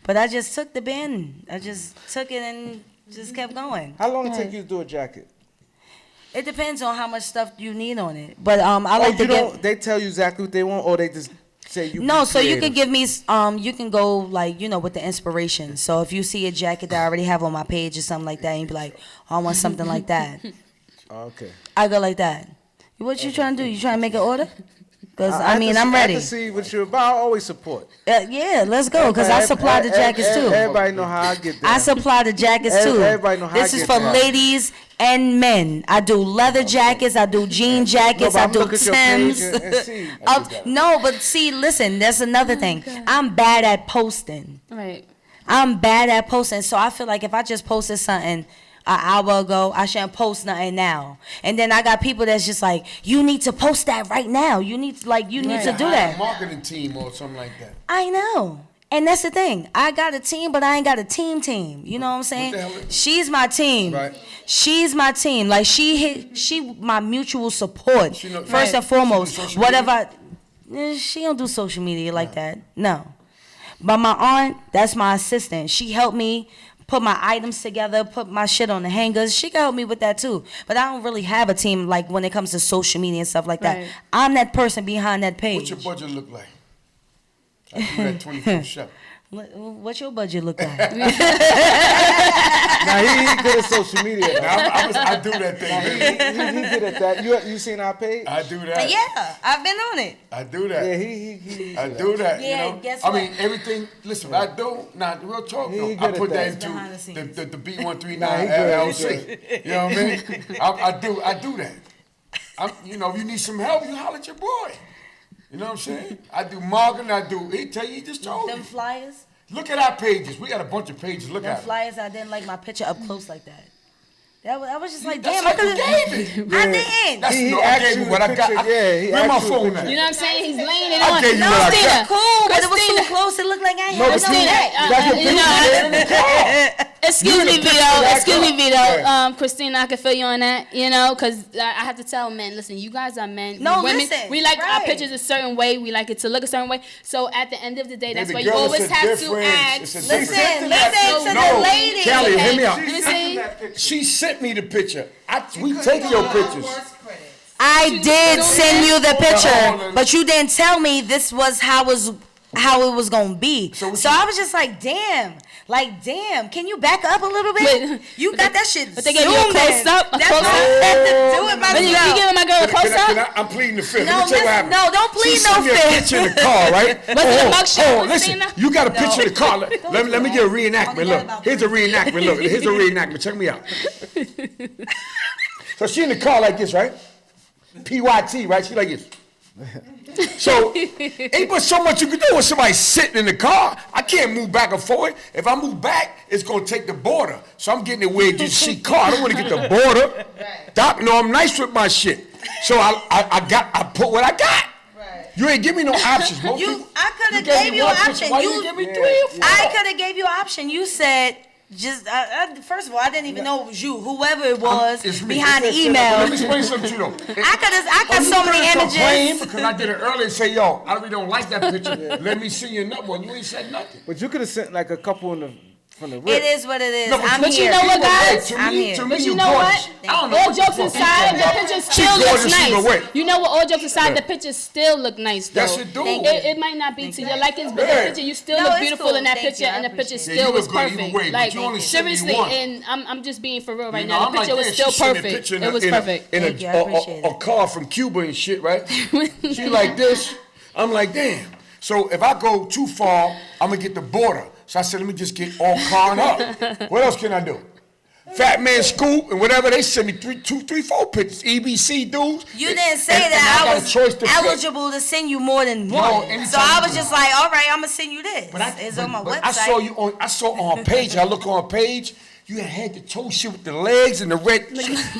But I just took the bin. I just took it and just kept going. How long it take you to do a jacket? It depends on how much stuff you need on it. But I Oh, like to you get. don't. They tell you exactly what they want, or they just say you. No, be so you creative? can give me, you can go like, with the inspiration. So if you see a jacket that I already have on my page or something like that, and you be like, oh, I want something like that. Okay. I go like that. What you trying to do? You trying to make an order? Because, I mean, I'm I ready. can see what you're about. I always support. Yeah, let's go. Because I supply the jackets, too. Everybody know how I get there. I supply the jackets, too. Everybody know how This I is get for down. ladies and men. I do leather jackets. I do jean jackets. but I I'm do looking at your page Timbs. and see. No, but see, listen, that's another thing. I'm bad at posting. Right. I'm bad at posting. So I feel like if I just posted something an hour ago, I shouldn't post nothing now. And then I got people that's just like, you need to post that right now. You need to, like, you need to do Hire a that. marketing team or something like that. I know. And that's the thing. I got a team, but I ain't got a team. You know what I'm saying? the hell is- She's my team. Right. She's my team. Like she my mutual support. She know- First Right. and foremost. She do social Whatever she don't do social media like that. No. But my aunt, that's my assistant. She helped me put my items together, put my shit on the hangers. She can help me with that too. But I don't really have a team like when it comes to social media and stuff like that. Right. I'm that person behind that page. What's your budget look like? I do that 24/7. What's your budget look like? Now he good at social media. Now, I do that thing. man. He good at that. You seen our page? I do that. Yeah, I've been on it. I do that. Yeah, he I do that. Yeah, you know? guess I what? mean, everything. Listen, I do. Now, real talk. He though, good I at put that. that Behind the into scenes. the B139 Nah, he good, he LLC. You know what I mean? I do that. You know, if you need some help, you holler at your boy. You know what I'm saying? I do marketing. He tell you, he just told Them you. flyers, Look at our pages. We got a bunch of pages. Look them at them. flyers. I didn't like my picture up close like that. I was just like, That's damn, I how you could gave it. I didn't. That's He no, I asked gave you you the what I got. picture, yeah, he Where my asked you the phone picture. at? You know what I'm saying? He's laying it I on. gave you No, what I it got. was cool, but it was Christina. too close. It looked like I No, had Christina, excuse me, Vito. Excuse me, Vito. Yeah. Christina, I can feel you on that, you know, because I have to tell men, listen, you guys are men. No, women, listen, we like our right. pictures a certain way. We like it to look a certain way. So at the end of the day, that's Baby why you girl, always it's a have to difference. ask. It's a Listen, difference. listen to No, the lady. Kelly, hear me out. Let me see. She sent me the picture. We take your pictures. I did send you the Hold picture, on. but you didn't tell me this was how it was gonna be. So what So you- I was just like, damn. Like, damn, can you back up a little bit? But- You got that shit. but they gave you a zoomed in. close-up, a That's close-up. why I had to do it But you myself. giving my girl a close up? I'm pleading the fifth. No, Let me tell you what happened. no, don't plead She sent no me a fifth. picture in the car, right? Was it a mugshot, listen, Christina? you got a picture in the car. Let me get a reenactment. Only got Look, about here's a reenactment. Look, here's a reenactment. Check me out. So she in the car like this, right? PYT, right? She like this. So ain't but so much you can do when somebody's sitting in the car. I can't move back and forward. If I move back, it's gonna take the border. So I'm getting it where you see car. I don't want to get the border. Doc, no, I'm nice with my shit. So I put what I got. You ain't give me no options. Most people- I could have you gave gave me you an one picture. option. Why you give me 3 or 4? I could have gave you an option. You said just first of all, I didn't even know it was you. Whoever it was It's me. behind the Let me email. explain something to you though. I got so many Complain images. because I did it earlier and say, yo, I really don't like that picture. Let me see your number. And you ain't said nothing. But you could have sent like a couple from the rip. It is what it is. No, but I'm you here. know what, guys? To I'm me, here. to me, But you you know gorgeous. what? I don't know All what the jokes fuck you aside, talking the about. picture She still looks gorgeous either way. nice. You know what? All jokes aside, Yeah. the picture still look nice though. Yes, it do. It might not be to your liking, but Yeah. the picture you still No, look it's beautiful cool. in that Thank picture, you. I and the picture appreciate it. Yeah, still you was look good either perfect. way, but Like you only sent me seriously, one. and I'm just being for real right You know, now. I'm The picture like, was damn, still she sent me a perfect. picture It was in perfect. Thank you, I appreciate a it. car from Cuba and shit, right? She like this. I'm like, damn. So if I go too far, I'm gonna get the border. So I said, let me just get all carned up. What else can I do? Fat Man Scoop and whatever, they send me 3, 4 pictures. EBC dudes. You didn't say And that I I got a choice was to pick. eligible to send you more than one. anytime So I you was do. just like, all right, I'm gonna send you this. It's on my but website. I saw on page. I look on page. You had head to toe shit with the legs and the red.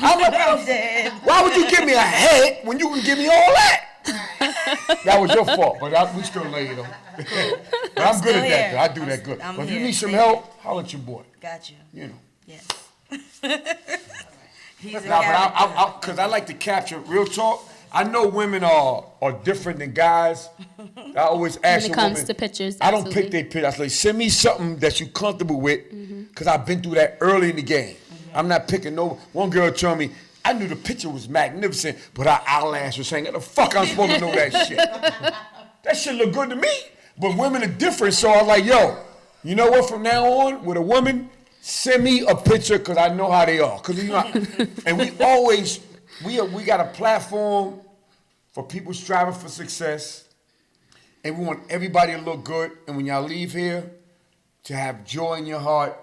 I'm like, why would you give me a head when you can give me all that? That was your fault, but we still lay it on. But I'm good still at that. here. Though. I do that good. I'm But if you here. need some Thank help, holler at your boy. Got you. You know. Yes. He's a Nah, character. but because I like to capture real talk. I know women are different than guys. I always ask When it a comes woman, to pictures, I don't absolutely. pick their picture. I say, send me something that you're comfortable with, because I've been through that early in the game. I'm not picking no. One girl told me, I knew the picture was magnificent, but her eyelash was saying, how the fuck I'm supposed to know that shit? That shit look good to me. But women are different, so I was like, yo, you know what, from now on, with a woman, send me a picture, because I know how they are. Cause you know, and we always, we got a platform for people striving for success. And we want everybody to look good. And when y'all leave here, to have joy in your heart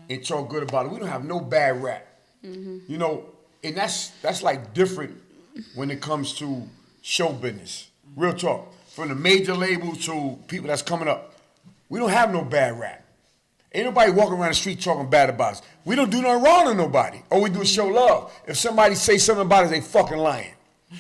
and talk good about it. We don't have no bad rap. You know, and that's like different when it comes to show business. Real talk. From the major labels to people that's coming up. We don't have no bad rap. Ain't nobody walking around the street talking bad about us. We don't do nothing wrong to nobody. All we do is show love. If somebody say something about us, they fucking lying.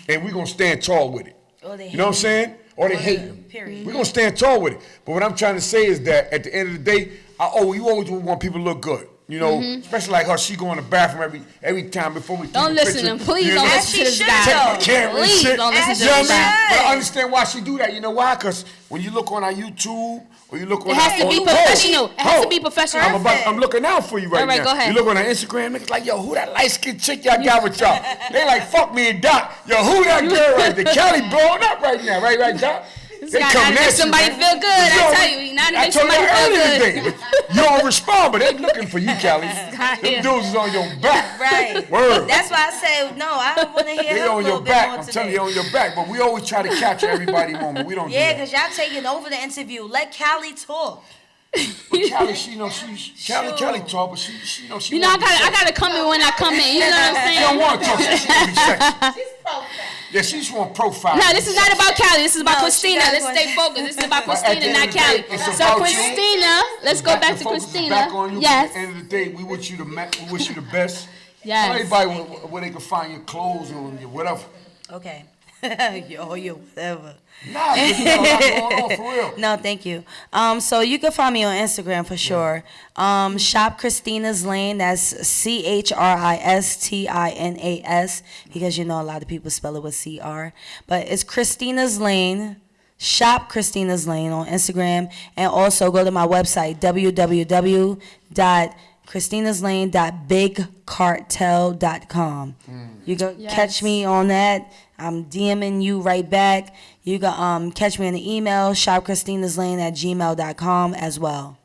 And we gonna stand tall with it. You know what I'm saying? Or they hate them. Period. We're gonna stand tall with it. But what I'm trying to say is that at the end of the day, you always want people to look good. You know, especially like her, she go in the bathroom every time before we take Don't a listen picture. to him. Please You don't know? listen to this She guy. should, Take the camera and Please shit. don't listen As to You know this what I mean? guy. But I understand why she do that. You know why? Because when you look on our YouTube or you look on It has to be professional. It has to be professional. I'm looking out for you right All right, now. go ahead. You look on our Instagram, niggas like, yo, who that light-skinned chick y'all got with y'all? They like, fuck me and Doc. Yo, who that girl right there? Kelly blowing up right now. Right, Doc? This guy not to make somebody feel good. I tell you, he not to make somebody feel good. You don't respond, but they looking for you, Kelly. guy Them here. dudes is on your back. Right. Word. That's why I said no. I want to hear They her a on little your bit back. more I'm today. telling you, on your back. But we always try to capture everybody moment. We don't Yeah, do that. because y'all taking over the interview. Let Callie talk. But Kelly, she know Kelly talk, but she know she. You know, I wanna be sexy. gotta come in when I come in. You know what I'm She saying? don't want to talk. She want to be sexy. Yeah, she just want profile. No, this is not about Callie. This is about No, she Christina. got Let's one. stay focused. This is about But at the Christina, end not of the day, Callie. it's So about you. Christina, let's go back The to focus is Christina. back on you. At Yes. the end of the day, we wish you the best. Yes. Tell everybody where they can find your clothes and your whatever. Okay. yo, whatever. Nah, you know, I'm going on for real. No, thank you. So you can find me on Instagram for sure. Shop Christina's Lane. That's CHRISTINAS because you know a lot of people spell it with CR, but it's Christina's Lane. Shop Christina's Lane on Instagram, and also go to my website www.christinaslane.bigcartel.com. You can catch me on that. I'm DMing you right back. You can catch me in the email, shopchristiнаslane@gmail.com as well.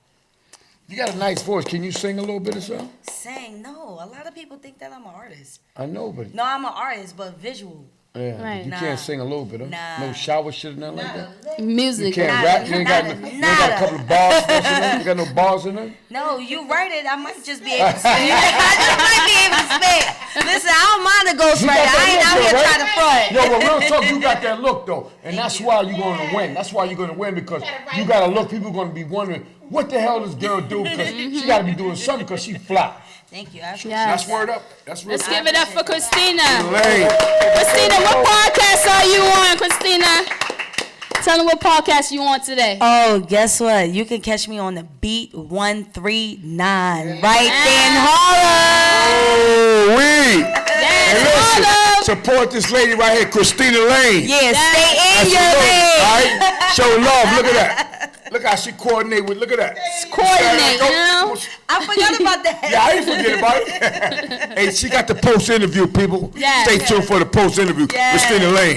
You got a nice voice. Can you sing a little bit or something? Sing? No. A lot of people think that I'm an artist. I know, but No, I'm an artist, but visual. yeah, Right. you Nah. can't sing a little bit, huh? Nah. No shower shit or nothing like that. You Music. can't Nada, rap. You ain't got, nada, you ain't got a nada. couple of bars for us in there? You got no bars in there? No, you write it. I might just be able to spit. I just might be able to spit. Listen, I don't mind a You ghostwriter. got I ain't that out look, here though, trying to front. Yo, but real talk, you got that look though, and that's why you're going to win. That's why you're going to win because you got a look. People are going to be wondering what the hell this girl do because she got to be doing something because she fly. Thank you. I appreciate Yes. That's word up. That's real. Let's give it up for Christina. Lane. Christina, what podcast are you on, Christina? Tell them what podcast you on today. Oh, guess what? You can catch me on the Beat 139 right there in Harlem. Oh, we. Yes, And listen, Harlem. support this lady right here, Christina Lane. Yeah, stay in That's your the look, lane. all right? Show love. Look at that. Look how she coordinate with. Look at that. Coordinate, you know? I forgot about that. Yeah, I ain't forget about it. Hey, she got the post interview, people. Yes. Stay tuned for the post interview. Yes. Christina Lane.